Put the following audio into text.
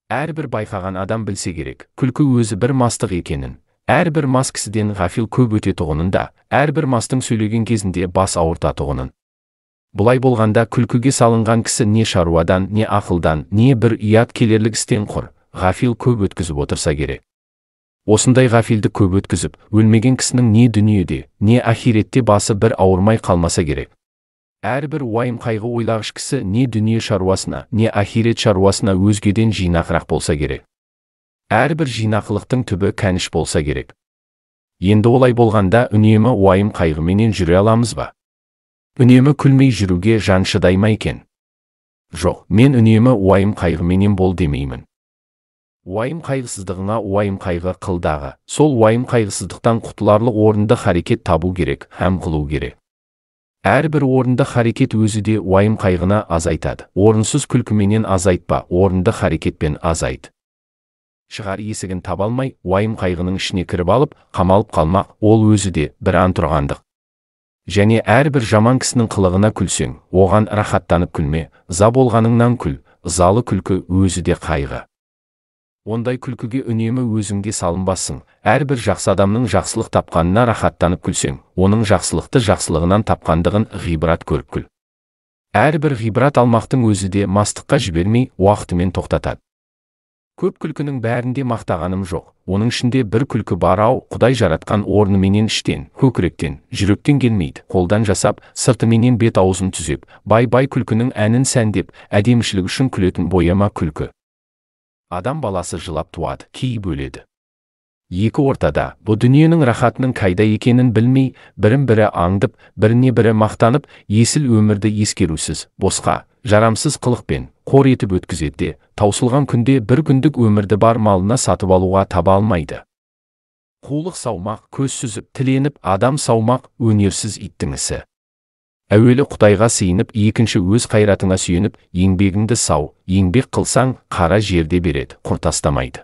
Әрбір байқаған адам білсе керек, күлкі өзі бір мастық екенін, әрбір мас кісіден ғафил көп өтетұғынын да, әрбір мастың сөйлеген кезінде бас ауыртатұғынын. Бұлай болғанда күлкіге салынған кісі не шаруадан, не ақылдан, не бір ұят келерлік істен құр, ғафил көп өткізіп отырса керек. Осындай ғафилді көп өткізіп, өлмеген кісінің не дүниеде, не ахиретте басы бір ауырмай қалмаса керек. Әрбір уайым қайғы ойлағыш кісі не дүние шаруасына, не ахирет шаруасына өзгеден жинақырақ болса керек. Әрбір жинақылықтың түбі кәніш болса керек. Енді олай болғанда үнемі уайым қайғыменен жүре аламыз ба? Үнемі күлмей жүруге жан шыдай ма екен? Жоқ, мен үнемі уайым қайғыменен бол демеймін. Уайым қайғысыздығыңа уайым қайғы қылдағы, сол уайым қайғысыздықтан құтыларлық орынды харекет табу керек, һәм қылу керек. Әрбір орынды харекет өзі де уайым қайғыны азайтады. Орынсыз күлкіменен азайтпа, орынды харекетпен азайт. Шығар есігін таба алмай, уайым қайғының ішіне кіріп алып, қамалып қалмақ, ол өзі де бір антұрғандық. Және әрбір жаман кісінің қылығына күлсең, оған рахаттанып күлме, ыза болғаныңнан күл, ызалы күлкі өзі де қайғы. Ондай күлкіге үнемі өзіңде салынбассың. Әрбір жақсы адамның жақсылық тапқанына рахаттанып күлсең, оның жақсылықты жақсылығынан тапқандығын ғибрат көріп күл. Әрбір ғибрат алмақтың өзі де мастыққа жібермей, уақытымен тоқтатады. Көп күлкінің бәрінде мақтағаным жоқ. Оның ішінде бір күлкі бар-ау, Құдай жаратқан орныменен іштен, көкіректен, жүректен келмейді. Қолдан жасап, сыртыменен бет аузын түзеп, бай-бай күлкінің әнін сәндеп, әдемішілік үшін күлетін бояма күлкі. Адам баласы жылап туады, кейіп өледі. Екі ортада, бұл дүниенің рахатының қайда екенін білмей, бірін-бірі аңдып, біріне-бірі мақтанып, есіл өмірді ескерусіз, босқа, жарамсыз қылықпен, қор етіп өткізеді, таусылған күнде бір күндік өмірді бар малына сатып алуға таба алмайды. Қулық саумақ, көз сүзіп, тіленіп, адам саумақ, өнерсіз иттің ісі. Әуелі Құдайға сыйынып, екінші өз қайратыңа сүйеніп, еңбегіңді сау, еңбек қылсаң, қара жерде береді, құр тастамайды.